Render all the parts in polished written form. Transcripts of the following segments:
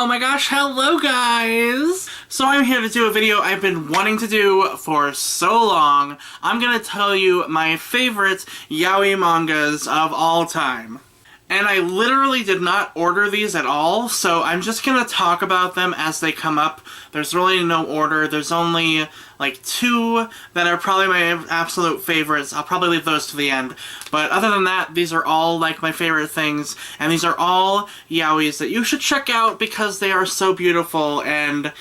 Oh my gosh, hello guys! So I'm here to do a video I've been wanting to do for so long. I'm gonna tell you my favorite yaoi mangas of all time. And I literally did not order these at all, so I'm just gonna talk about them as they come up. There's really no order. There's only like two that are probably my absolute favorites. I'll probably leave those to the end. But other than that, these are all like my favorite things, and these are all yaois that you should check out because they are so beautiful and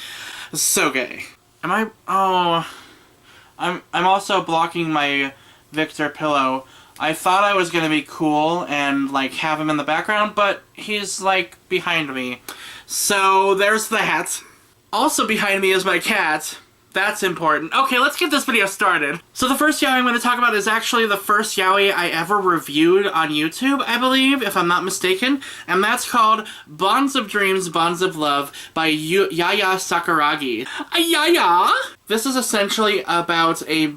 so gay. Am I? Oh, I'm also blocking my Victor pillow. I thought I was gonna be cool and like have him in the background, but he's like behind me. So there's that. Also behind me is my cat. That's important. Okay, let's get this video started. So the first yaoi I'm going to talk about is actually the first yaoi I ever reviewed on YouTube, I believe, if I'm not mistaken. And that's called Bonds of Dreams, Bonds of Love by Yaya Sakuragi. Yaya! This is essentially about a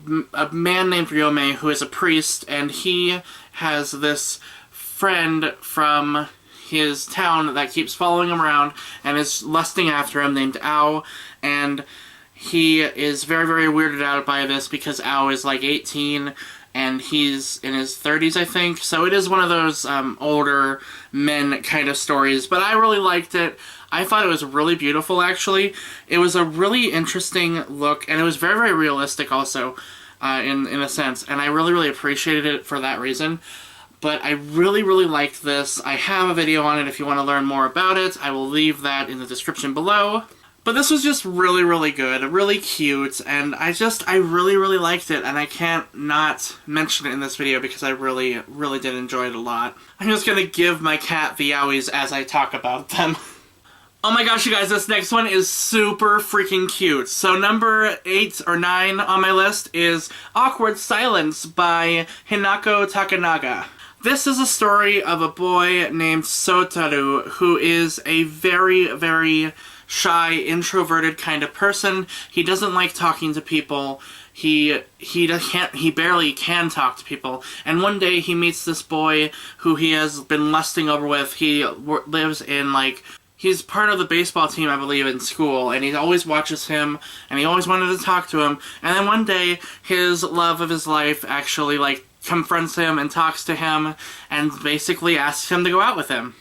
man named Ryome who is a priest, and he has this friend from his town that keeps following him around and is lusting after him named Ao, and he is very, very weirded out by this because Ao is like 18 and he's in his 30s, I think. So it is one of those older men kind of stories, but I really liked it. I thought it was really beautiful, actually. It was a really interesting look, and it was very, very realistic also, in a sense, and I really, really appreciated it for that reason. But I really, really liked this. I have a video on it if you want to learn more about it. I will leave that in the description below. But this was just really, really good, really cute, and I really, really liked it, and I can't not mention it in this video because I really, really did enjoy it a lot. I'm just gonna give my cat the yaois as I talk about them. Oh my gosh, you guys, this next one is super freaking cute. So number 8 or 9 on my list is Awkward Silence by Hinako Takanaga. This is a story of a boy named Sotaru who is a very, very shy, introverted kind of person. He doesn't like talking to people. He barely can talk to people. And one day he meets this boy who he has been lusting over with. He lives in like, he's part of the baseball team, I believe, in school, and he always watches him, and he always wanted to talk to him. And then one day, his love of his life actually like confronts him and talks to him and basically asks him to go out with him.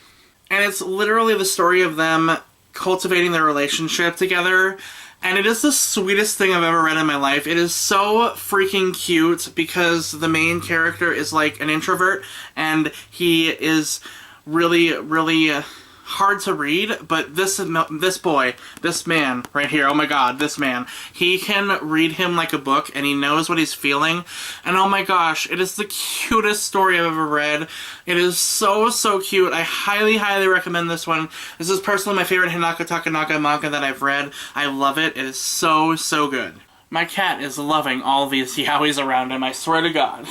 And it's literally the story of them cultivating their relationship together, and it is the sweetest thing I've ever read in my life. It is so freaking cute because the main character is like an introvert, and he is really, really hard to read, but this boy, this man right here, oh my god, this man, he can read him like a book, and he knows what he's feeling, and oh my gosh, it is the cutest story I've ever read. It is so, so cute. I highly, highly recommend this one. This is personally my favorite Hinako Takanaga manga that I've read. I love it. It is so, so good. My cat is loving all these yaois around him, I swear to god.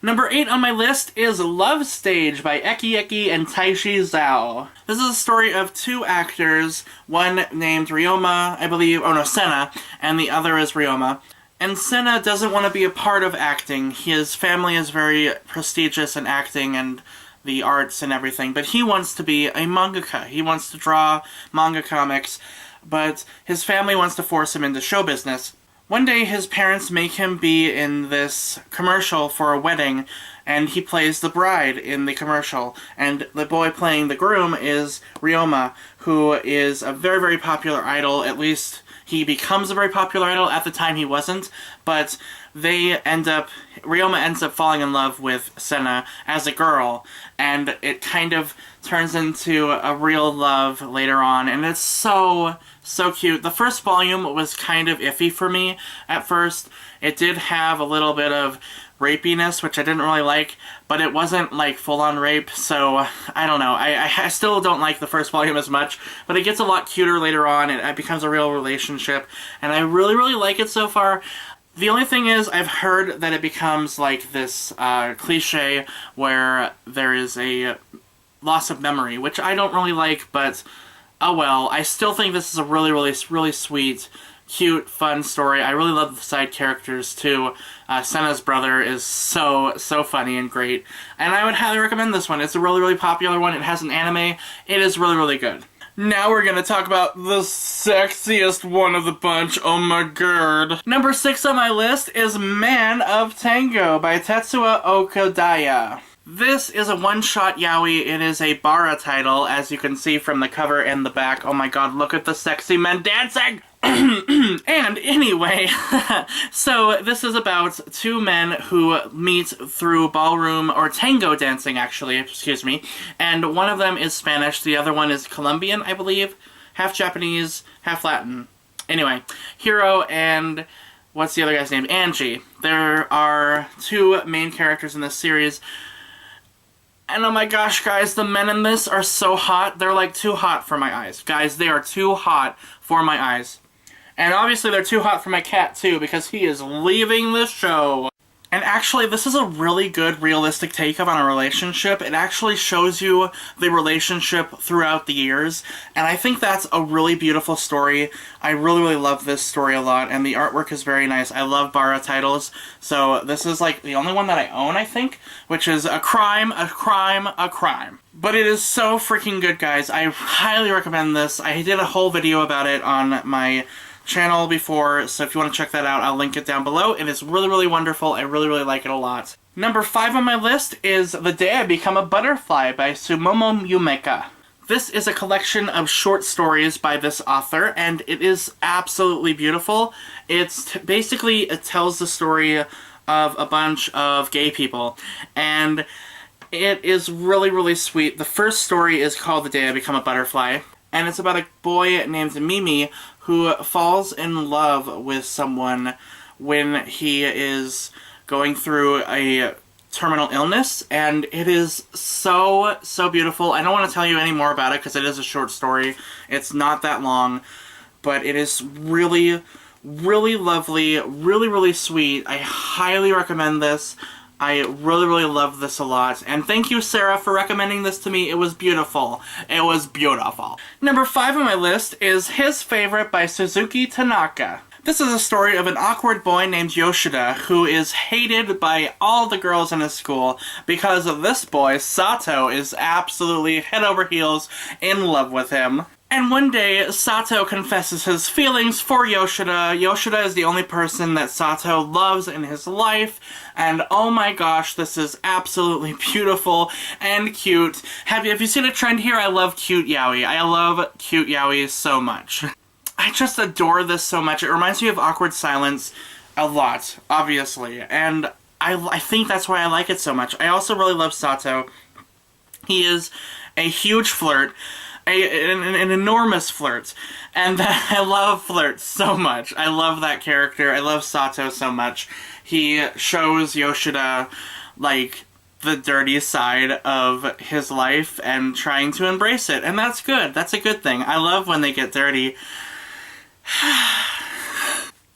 Number 8 on my list is Love Stage by Eki Eki and Taishi Zhao. This is a story of two actors, one named Ryoma, I believe, oh no, Senna, and the other is Ryoma. And Senna doesn't want to be a part of acting. His family is very prestigious in acting and the arts and everything, but he wants to be a mangaka. He wants to draw manga comics, but his family wants to force him into show business. One day his parents make him be in this commercial for a wedding, and he plays the bride in the commercial. And the boy playing the groom is Ryoma, who is a very, very popular idol. At least he becomes a very popular idol. At the time he wasn't, but Ryoma ends up falling in love with Senna as a girl, and it kind of turns into a real love later on, and it's so, so cute. The first volume was kind of iffy for me at first. It did have a little bit of rapiness, which I didn't really like, but it wasn't like full-on rape, so I don't know. I still don't like the first volume as much, but it gets a lot cuter later on, and it becomes a real relationship, and I really, really like it so far. The only thing is, I've heard that it becomes like this cliche where there is a loss of memory, which I don't really like, but oh well. I still think this is a really, really, really sweet, cute, fun story. I really love the side characters too. Senna's brother is so, so funny and great, and I would highly recommend this one. It's a really, really popular one. It has an anime. It is really, really good. Now we're gonna talk about the sexiest one of the bunch. Oh my god. Number 6 on my list is Man of Tango by Tetsuya Okudaya. This is a one-shot yaoi. It is a bara title, as you can see from the cover and the back. Oh my god, look at the sexy men dancing! And anyway, so this is about two men who meet through ballroom, or tango dancing actually, excuse me, and one of them is Spanish, the other one is Colombian, I believe, half Japanese, half Latin. Anyway, Hiro and, what's the other guy's name? Angie. There are two main characters in this series, and oh my gosh, guys, the men in this are so hot. They're like too hot for my eyes. Guys, they are too hot for my eyes. And obviously they're too hot for my cat too, because he is leaving the show. And actually, this is a really good realistic take on a relationship. It actually shows you the relationship throughout the years, and I think that's a really beautiful story. I really love this story a lot, and the artwork is very nice. I love bara titles, so this is like the only one that I own, I think, which is A Crime, A Crime, A Crime. But it is so freaking good, guys. I highly recommend this. I did a whole video about it on my channel before, so if you want to check that out, I'll link it down below. It is really wonderful. I really like it a lot. Number 5 on my list is The Day I Become a Butterfly by Sumomo Yumeka. This is a collection of short stories by this author, and it is absolutely beautiful. It's basically, it tells the story of a bunch of gay people, and it is really sweet. The first story is called The Day I Become a Butterfly, and it's about a boy named Mimi who falls in love with someone when he is going through a terminal illness, and it is so beautiful. I don't want to tell you any more about it because it is a short story. It's not that long, but it is really lovely, really sweet. I highly recommend this. I really love this a lot, and thank you, Sarah, for recommending this to me. It was beautiful. It was beautiful. Number 5 on my list is His Favorite by Suzuki Tanaka. This is a story of an awkward boy named Yoshida who is hated by all the girls in his school because of this boy, Sato, is absolutely head over heels in love with him. And one day, Sato confesses his feelings for Yoshida. Yoshida is the only person that Sato loves in his life, and oh my gosh, this is absolutely beautiful and cute. Have you seen a trend here? I love cute yaoi. I love cute yaoi so much. I just adore this so much. It reminds me of Awkward Silence a lot, obviously, and I think that's why I like it so much. I also really love Sato. He is a huge flirt. An enormous flirt, and I love flirts so much. I love that character. I love Sato so much. He shows Yoshida, like, the dirty side of his life and trying to embrace it, and that's good. That's a good thing. I love when they get dirty.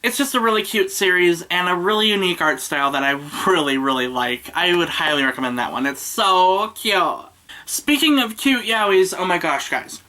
It's just a really cute series and a really unique art style that I really like. I would highly recommend that one. It's so cute. Speaking of cute yaois, oh my gosh, guys,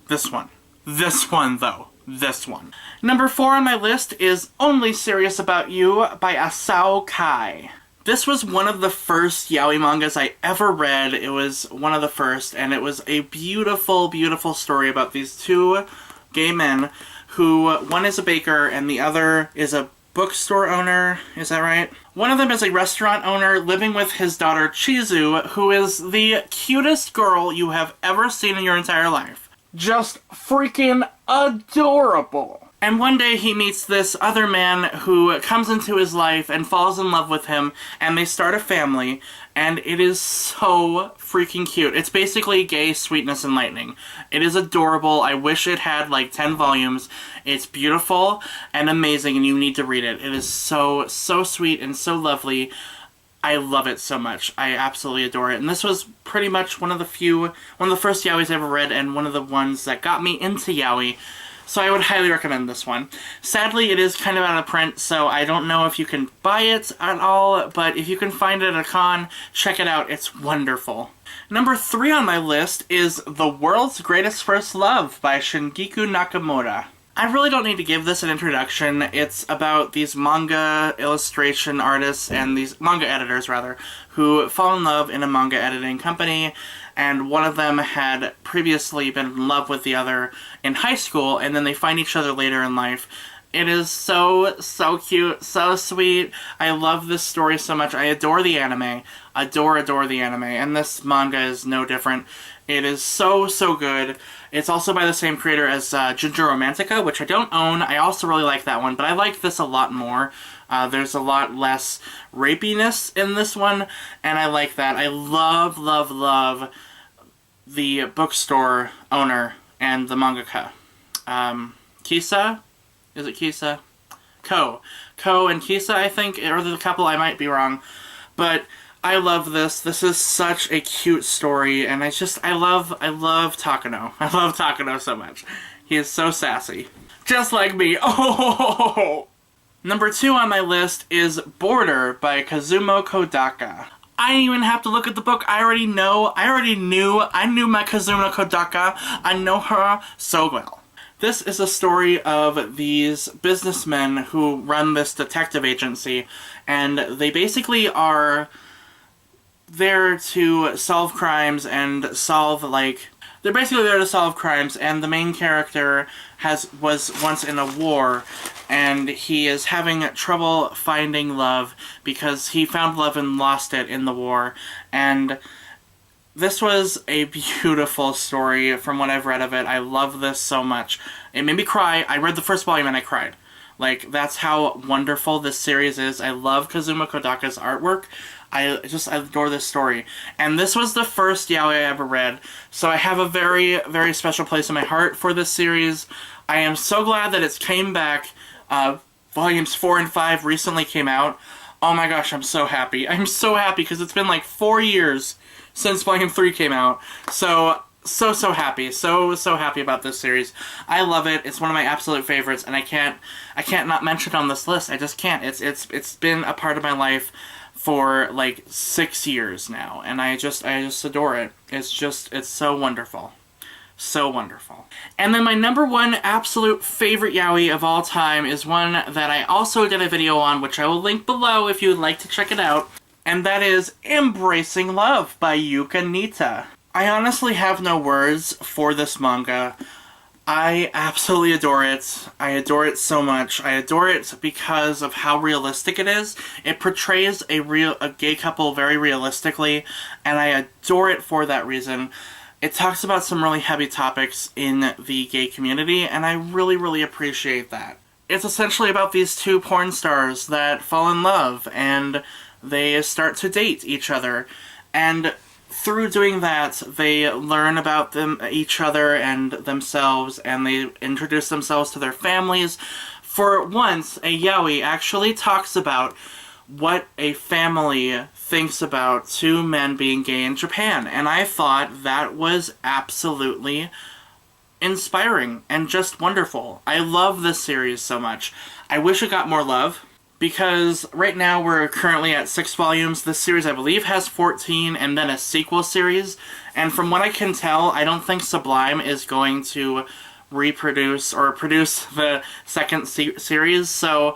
this one. This one, though. This one. Number 4 on my list is Only Serious About You by Asao Kai. This was one of the first yaoi mangas I ever read. It was one of the first, and it was a beautiful story about these two gay men who, one is a baker and the other is a bookstore owner, is that right? One of them is a restaurant owner living with his daughter Chizu, who is the cutest girl you have ever seen in your entire life. Just freaking adorable. And one day he meets this other man who comes into his life and falls in love with him, and they start a family, and it is so freaking cute. It's basically gay sweetness and lightning. It is adorable. I wish it had like 10 volumes. It's beautiful and amazing, and you need to read it. It is so sweet and so lovely. I love it so much. I absolutely adore it. And this was pretty much one of the first yaois I ever read, and one of the ones that got me into yaoi. So I would highly recommend this one. Sadly, it is kind of out of print, so I don't know if you can buy it at all, but if you can find it at a con, check it out. It's wonderful. Number 3 on my list is The World's Greatest First Love by Shingiku Nakamura. I really don't need to give this an introduction. It's about these manga illustration artists and these manga editors, rather, who fall in love in a manga editing company, and one of them had previously been in love with the other in high school, and then they find each other later in life. It is so cute, so sweet. I love this story so much. I adore the anime. Adore the anime. And this manga is no different. It is so good. It's also by the same creator as Ginger Romantica, which I don't own. I also really like that one, but I like this a lot more. There's a lot less rapiness in this one, and I like that. I love the bookstore owner and the mangaka. Kisa? Is it Kisa? Ko and Kisa, I think, or the couple, I might be wrong. But I love this. This is such a cute story, and I love Takano. I love Takano so much. He is so sassy. Just like me. Oh! Number 2 on my list is Border by Kazumo Kodaka. I didn't even have to look at the book. I already knew my Kazumo Kodaka. I know her so well. This is a story of these businessmen who run this detective agency, and they basically are there to solve crimes and they're basically there to solve crimes, and the main character was once in a war, and he is having trouble finding love because he found love and lost it in the war. And this was a beautiful story from what I've read of it. I love this so much. It made me cry. I read the first volume and I cried. Like, that's how wonderful this series is. I love Kazumo Kodaka's artwork. I adore this story. And this was the first yaoi I ever read, so I have a very special place in my heart for this series. I am so glad that it's came back. Volumes 4 and 5 recently came out. Oh my gosh, I'm so happy. I'm so happy because it's been like 4 years since Volume 3 came out. So happy. So happy about this series. I love it. It's one of my absolute favorites, and I can't not mention it on this list. I just can't. It's been a part of my life for like 6 years now, and I just adore it. It's so wonderful. So wonderful. And then my number 1 absolute favorite yaoi of all time is one that I also did a video on, which I will link below if you would like to check it out, and that is Embracing Love by Yuka Nita. I honestly have no words for this manga. I absolutely adore it. I adore it so much. I adore it because of how realistic it is. It portrays a gay couple very realistically, and I adore it for that reason. It talks about some really heavy topics in the gay community, and I really appreciate that. It's essentially about these 2 porn stars that fall in love, and they start to date each other, and through doing that, they learn about each other and themselves, and they introduce themselves to their families. For once, a yaoi actually talks about what a family thinks about 2 men being gay in Japan, and I thought that was absolutely inspiring and just wonderful. I love this series so much. I wish it got more love, because right now we're currently at 6 volumes. This series, I believe, has 14, and then a sequel series. And from what I can tell, I don't think Sublime is going to reproduce or produce the second series. So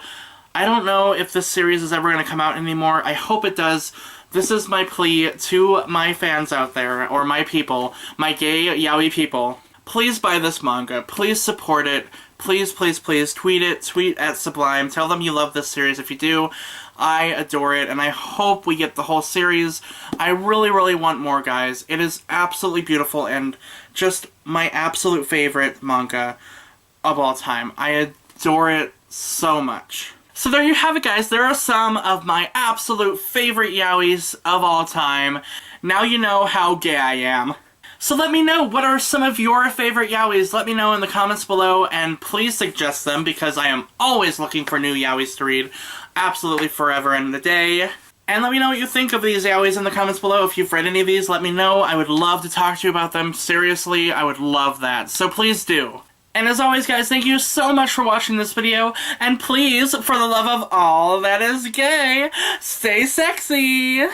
I don't know if this series is ever going to come out anymore. I hope it does. This is my plea to my fans out there, or my people, my gay yaoi people. Please buy this manga. Please support it. Please tweet it. Tweet at Sublime. Tell them you love this series. If you do, I adore it, and I hope we get the whole series. I really want more, guys. It is absolutely beautiful and just my absolute favorite manga of all time. I adore it so much. So there you have it, guys. There are some of my absolute favorite yaois of all time. Now you know how gay I am. So let me know, what are some of your favorite yaois? Let me know in the comments below, and please suggest them, because I am always looking for new yaois to read, absolutely forever and a day. And let me know what you think of these yaois in the comments below. If you've read any of these, let me know. I would love to talk to you about them. Seriously, I would love that. So please do. And as always, guys, thank you so much for watching this video, and please, for the love of all that is gay, stay sexy!